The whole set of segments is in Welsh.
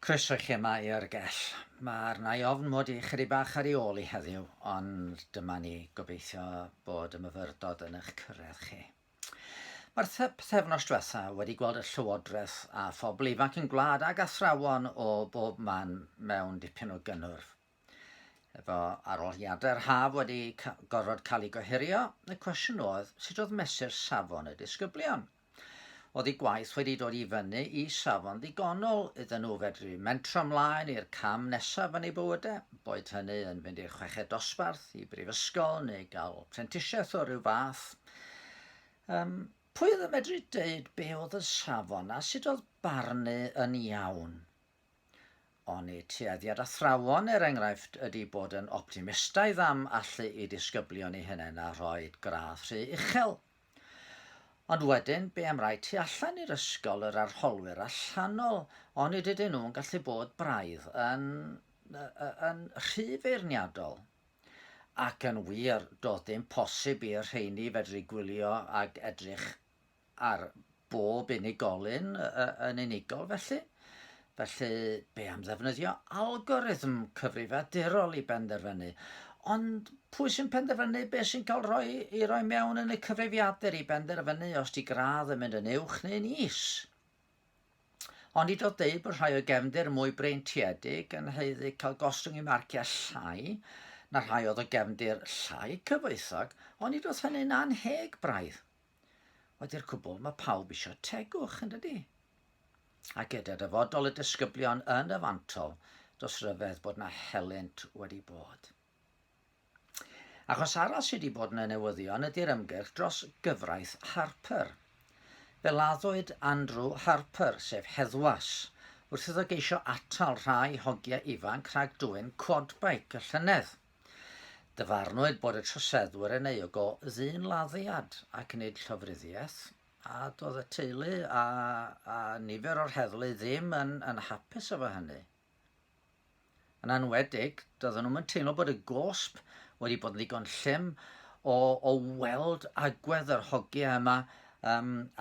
Croeso chi yma i'r gell. Mae'r na i ofn mod i chydig bach ar ei ôl i heddiw, ond dyma ni gobeithio bod y myfyrdod yn eich cyrraedd chi. Mae'r pethefnos diwetha wedi gweld y llywodraeth a phobl ifanc yn gwlad ag athrawon o bob man mewn dipyn o gynnwrf. Efo arholiadau'r haf wedi gorfod cael ei gohirio, y cwestiwn oedd sut oedd mesur safon y disgyblion. Oedd ei gwaith wedi dod i fyny i safon ddigonol iddyn nhw fedru mentro ymlaen i'r cam nesaf yn ei bywydau, boed hynny yn fynd i'r chweched dosbarth, i brifysgol neu gael prentisiaeth o ryw fath. Pwy oedd yn medru dweud be oedd y safon a sut oedd barnu yn iawn? Ond eu tueddiad athrawon enghraifft ydy bod yn optimistaidd am allu i disgyblion eu hunain a rhoi gradd rhy uchel. Ond wedyn, be am rai tu allan i'r ysgol yr arholwyr allanol, ond ydyn nhw'n gallu bod braidd yn rhy feirniadol. Ac yn wir, doedd dim posib i'r rheini fedru gwylio ag edrych ar bob unigolyn yn unigol felly. Felly, be am ddefnyddio algorithm cyfrifiadurol i benderfynu? Ond pwy sy'n penderfynu beth sy'n cael i roi mewn yn y cyfrifiadur i benderfynu os di gradd yn mynd yn uwch neu'n is? Ond i dod dweud bod rhai o gefndir mwy breintiedig yn haeddu cael gostwng i marciau llai, na rhai oedd o gefndir llai cyfoethog, ond i dod hynny'n anheg braidd. Wedi'r cwbl mae pawb eisiau tegwch yn dydi? A gyda dyfodol y disgyblion yn y fantol, dos ryfedd bod yna helynt wedi bod. Achos arall sydd wedi bod yn y newyddion ydy'r ymgyrch dros gyfraith Harper. Fe laddwyd Andrew Harper, sef heddwas, wrth iddo geisio atal rhai hogiau ifanc rhag dwyn quadbike y llynedd. Dyfarnwyd bod y troseddwyr yn euog o ddynladdiad ac yn neud llofruddiaeth, a doedd y teulu a nifer o'r heddlu ddim yn hapus efo hynny. Yn anwedig, doedden nhw'n teimlo bod y gosb wedi bod yn ddigon llym o weld agwedd yr hogiau yma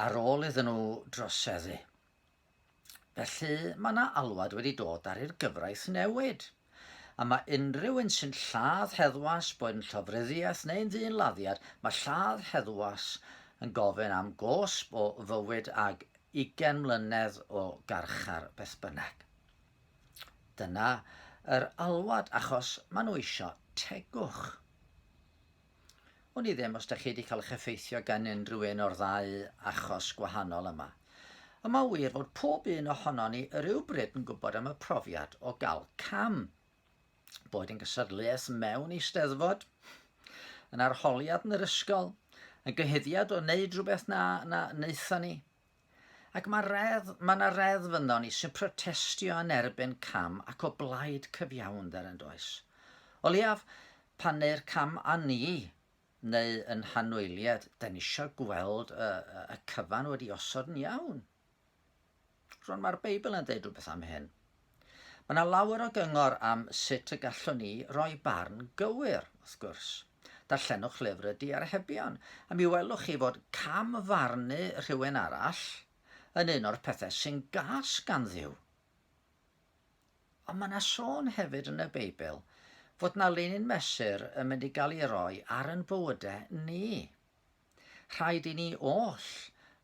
ar ôl iddyn nhw droseddu. Felly mae yna alwad wedi dod ar i'r gyfraith newid. A mae unrhyw un sy'n lladd heddwas boed yn llofruddiaeth neu'n ddynladdiad, mae lladd heddwas yn gofyn am gosb o fywyd ag 20 mlynedd o garchar beth bynnag. Dyna yr alwad achos maen nhw eisiau tegwch.Wn i ddim os ydych chi wedi cael eich effeithio gan unrhyw un o'r ddau achos gwahanol yma. Y mae wir fod pob un ohono ni rhywbryd yn gwybod am y profiad o gael cam. Boed yn gysadleuaeth mewn i steddfod, yn arholiad yn yr ysgol, yn gyhuddiad o wneud rhywbeth na wnaethon ni. Ac mae yna redd fynddo ni sy'n protestio yn erbyn cam ac o blaid cyfiawnder yn does. O leiaf, pan neu'r cam a ni, neu yn hanwyliad, da ni eisiau gweld y cyfan wedi osod yn iawn. Rwy'n mae'r Beibl yn dweud rhywbeth am hyn. Mae yna lawer o gyngor am sut y gallwn ni roi barn gywir, wrth gwrs. Darllenwch lyfr y Diarhebion, a mi welwch chi fod cam farnu rhywun arall yn un o'r pethau sy'n gas gan Dduw. Ond mae yna sôn hefyd yn y Beibl fod yna linyn mesur yn mynd i gael ei roi ar yn bywydau ni. Rhaid i ni oll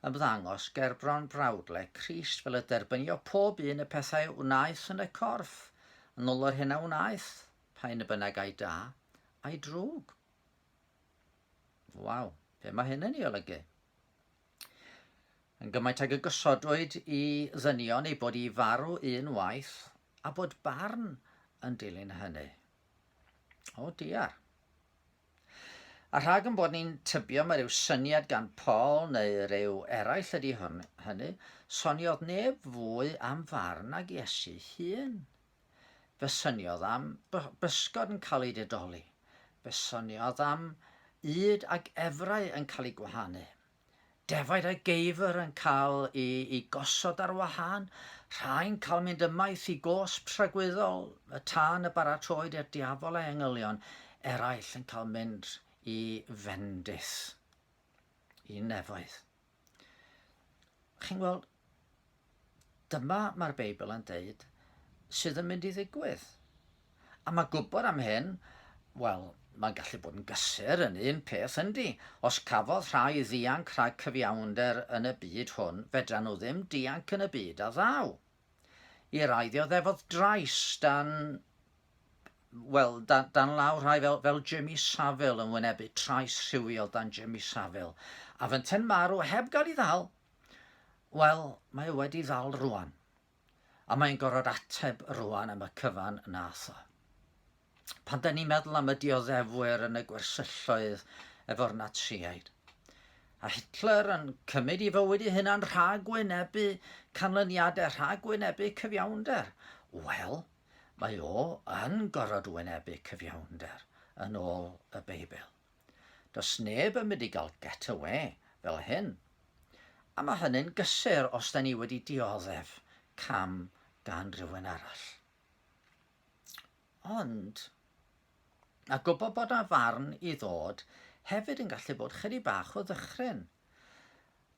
ymddangos gerbron brawdle Crist fel y derbynio pob un y pethau wnaeth yn y corff, yn ôl o'r hynna wnaeth, pa'n y bynnag ai da, ai drwg. Waw, be mae hyn yn ei olygu? Yn gymaint ag y gosodwyd i ddynion ei bod i farw unwaith a bod barn yn dilyn hynny. O diar. A rhag yn bod ni'n tybio mae rhyw syniad gan Paul neu ryw eraill ydy hynny, soniodd neb fwy am farn ag Iesu hun. Fe syniodd am bysgod yn cael ei didoli. Fe syniodd am yd ag efrau yn cael ei gwahanu. Defaid a geifr yn cael i gosod ar wahân, rhai'n cael mynd ymaith i gosb rhagwyddol, y tân y baratroed i'r diafol a engylion, eraill yn cael mynd i fendith, i nefoedd. Chi'n gweld, dyma mae'r Beibl yn deud, sydd yn mynd i ddigwydd. A mae gwybod am hyn, wel, mae'n gallu bod yn gysur yn un peth yndi. Os cafodd rhai ddianc rhag cyfiawnder yn y byd hwn, fedra nhw ddim dianc yn y byd a ddaw. I rai ddioddefodd drais dan lawr rhai fel Jimmy Savile yn wynebu trais rhywiol dan Jimmy Savile. A fynten marw heb gael ei ddal, wel, mae wedi ddal rwan. A mae'n gorfod ateb rwan am y cyfan nath o. Pan da ni'n meddwl am y dioddefwyr yn y gwersylloedd efo'r Natsiaid. A Hitler yn cymryd i fywyd i hynna'n rhagwynebu canlyniadau, rhagwynebu cyfiawnder. Wel, mae o yn gorfod wynebu cyfiawnder yn ôl y Beibl. Does neb yn mynd i gael get away fel hyn. A mae hynny'n gysur os da ni wedi dioddef cam gan rhywun arall. Ond, a gwybod bod yna farn i ddod hefyd yn gallu bod chydig bach o ddychryn.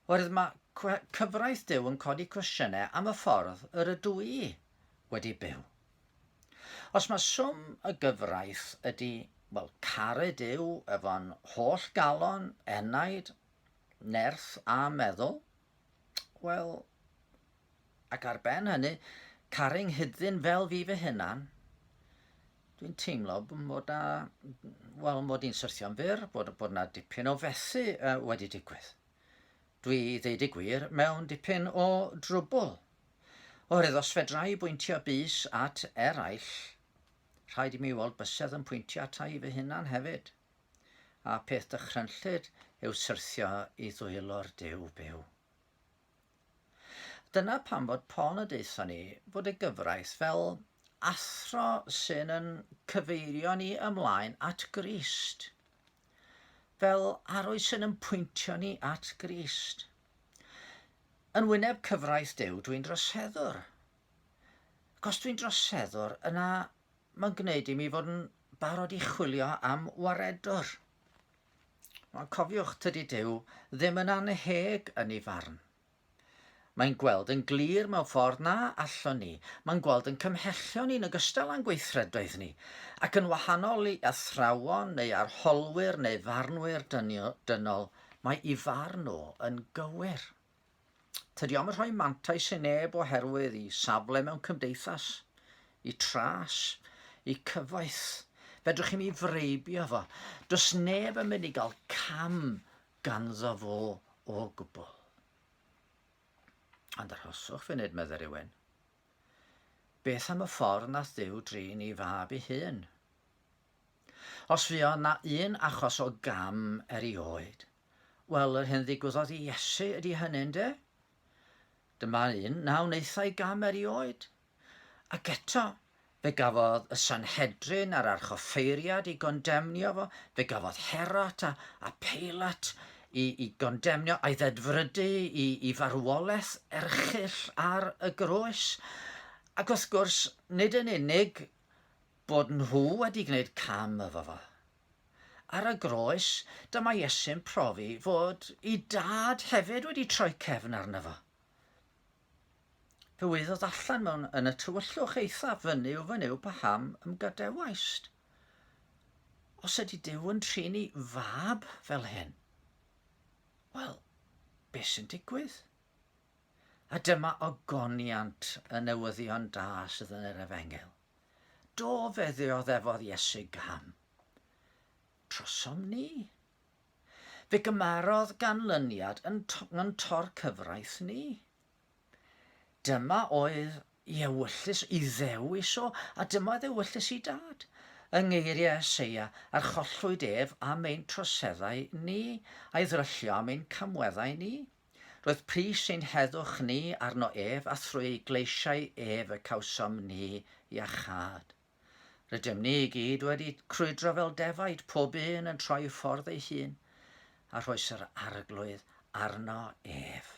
Oherwydd mae cyfraith Duw yn codi cwestiynau am y ffordd yr ydw i wedi byw. Os mae swm y gyfraith ydy, wel, caru Duw efo'n holl galon, enaid, nerth a meddwl, wel, ac ar ben hynny, caru'n hyddyn fel fi fy hunan, dwi'n teimlo bod i'n syrthio'n fyr, bod yna dipyn o fethu wedi digwydd. Dwi ddeud y gwir mewn dipyn o drwbl. Oherwydd os fedra i bwyntio bys at eraill, rhaid i mi weld bysedd yn pwyntio ata i fy hunan hefyd. A peth dychrynllyd yw syrthio i ddwylo'r Duw byw. Dyna pam bod Paul yn deithio ni bod y gyfraith fel athro sy'n yn cyfeirio ni ymlaen at Grist. Fel arwydd sy'n yn pwyntio ni at Grist. Yn wyneb cyfraith Duw, dwi'n droseddwr. Ac os dwi'n droseddwr, yna mae'n gwneud i mi fod yn barod i chwilio am waredwr. Mae'n cofiwch tydi Duw ddim yn anheg yn ei farn. Mae'n gweld yn glir mewn ffordd na allwn ni. Mae'n gweld yn cymhellion ni'n ogystal â'n gweithredoedd ni. Ac yn wahanol i athrawon neu arholwyr neu farnwyr dynol, mae ei farn o yn gywir. Tydi o'm yn rhoi mantais i neb oherwydd i safle mewn cymdeithas, i tras, i cyfoeth. Fedrwch chi mi freibio fo. Does neb yn mynd i gael cam ganddo fo o gwbl. Ond arhoswch funud, medde rhywun. Beth am y ffordd nath Duw drin i fab ei hun? Os fi o na un achos o gam erioed, wel, yr hyn ddigwyddodd i Iesu ydy hynny'n de? Dyma un na wnaethau gam erioed. Ac eto, fe gafodd y Sanhedrin a'r archoffeiriad i gondemnio fo, fe gafodd Herod a Peilat i gondemnio a'i ddedfrydu i farwolaeth erchyll ar y groes. Ac wrth gwrs, nid yn unig bod nhw wedi gwneud cam efo fo. Ar y groes, dyma Iesu'n profi fod ei dad hefyd wedi troi cefn arno fo. Fe wyddod allan yn y tywyllwch eithaf fynyw paham ymgadewaist. Os ydy Duw yn trin i fab fel hyn, wel, beth sy'n digwydd? A dyma ogoniant y newyddion da sydd yn yr Efengil. Do feddiodd efodd Iesu gam. Trosom ni. Fe gymarodd ganlyniad yn tor cyfraith ni. Dyma oedd i ewyllus, i ddewis o, a dyma oedd ewyllus i dad. Yng ngeiriau Eseia, a'r chollwyd ef am ein troseddau ni, a'i ddryllio am ein camweddau ni. Roedd pris ein heddwch ni arno ef, a thrwy gleisiau ef y cawsom ni iachad. Rydym ni i gyd wedi crwydro fel defaid, pob un yn troi ffordd ei hun, a rhoes yr arglwydd arno ef,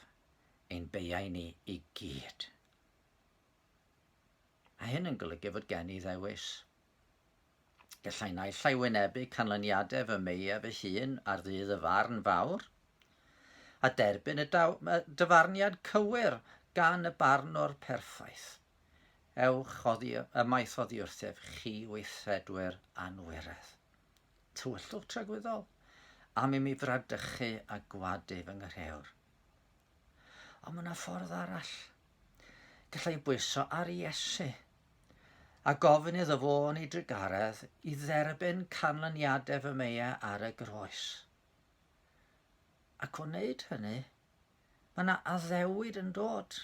ein beiau ni i gyd. A hyn yn golygu fod gen i ddewis. Gallai naill ai wynebu canlyniadau fy meia fy hun ar ddydd y farn fawr, a derbyn y dyfarniad cywir gan y barnwr perffaith. ewch ymaith oddi wrthef chi weithredwyr anwyredd. Tywyllwch tragwyddol, am i mi fradychu a gwadu fy ngyrhewr. Ond mae yna ffordd arall. Gallai bwyso ar Iesu a gofyn iddo fo yn ei drigaredd i dderbyn canlyniadau fy meia ar y groes. Ac o wneud hynny, mae yna addewid yn dod.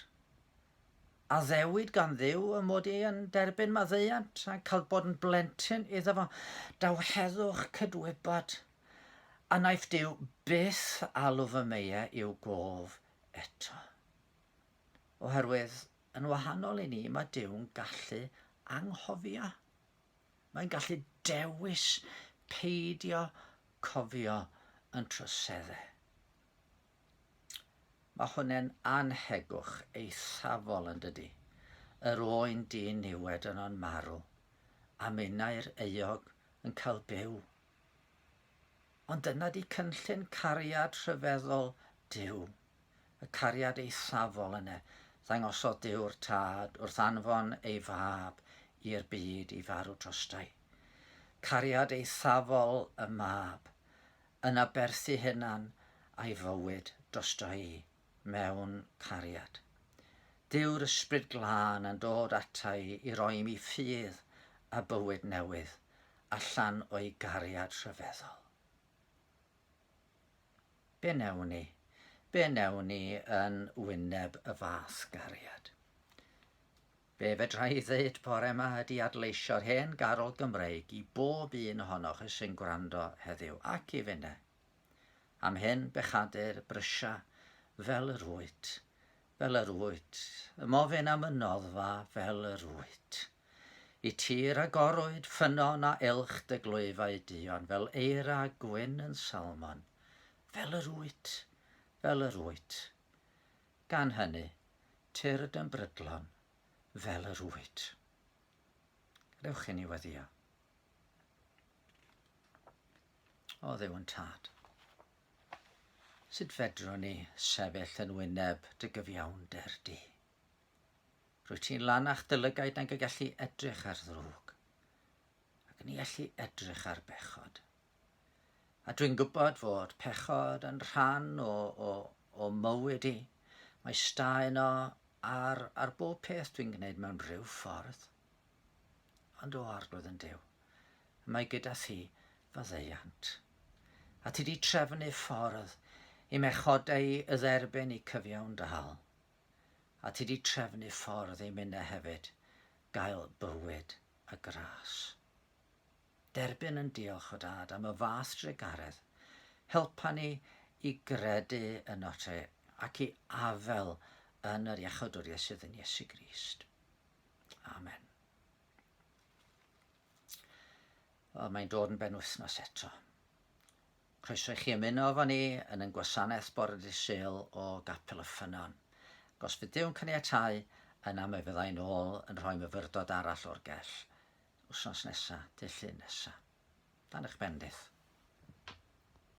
Addewid gan Dduw y mod i yn derbyn maddeuant a cael bod yn blentyn iddo fo. Dawheddwch cydwybod a wnaeth Duw byth alw fy meia i'w gof eto. Oherwydd, yn wahanol i ni, mae Dyw'n gallu anghofio. Mae'n gallu dewis peidio cofio yn troseddau. Mae hwnna'n anhegwch eithafol yn dydy. Yr oen dyn niwed yn o'n marw, a minnau'r euog yn cael byw. Ond dyna di cynllun cariad rhyfeddol Duw, y cariad eithafol yna, ddangosodd Duw'r tad wrth anfon ei fab i'r byd i farw drostai. Cariad eithafol y mab yn aberthu hunan a'i fywyd drostai mewn cariad. Dyw'r ysbryd glân yn dod ata i roi mi ffydd a bywyd newydd allan o'i gariad rhyfeddol. Be newn ni yn wyneb y fath gariad? Be fedra i ddweud bore yma ydy adleisio'r hen garol Gymreig i bob un ohonoch sy'n gwrando heddiw ac i finne. Am hyn bechadur brysia fel yr wyt, y mofyn am y noddfa fel yr wyt. I tir agorwyd ffynon a ilch dy glwyfau dion, fel eira gwyn yn salmon, fel yr wyt. Gan hynny, tyrd yn brydlon fel yr wyt. Rewch i ni weddio. O Dduw yn tad. Sut fedrwn ni sefyll yn wyneb dy gyfiawnder di? Rwyt ti'n lanach dylygaid nag y gallu edrych ar ddrwg, ac ni gallu edrych ar bechod. A dwi'n gwybod fod pechod yn rhan o mywyd i. Mae staen o ar bob peth dwi'n gwneud mewn rhyw ffordd. Ond o arglwydd yn Duw, mae gyda thi faddeuant. A ti di trefnu ffordd i mechodau y dderbyn i cyfiawn dal. A ti di trefnu ffordd i minna hefyd gael bywyd a gras. Derbyn yn diolch o dad am y fath dregaredd. Helpa ni i gredu yn ote ac i afel yn yr iachawdwriaeth sydd yn Iesu Grist. Amen. Wel, mae'n dod yn benwythnos eto. Croeso i chi ymuno efo ni yn ein gwasanaeth bore dydd Sul o Gapel y Ffynon. Os fydd Dyw'n caniatáu, yna mi fyddai nôl yn rhoi myfyrdod arall o'r gell. Wsos nesa, dydd Llun nesa. Dan eich bendith.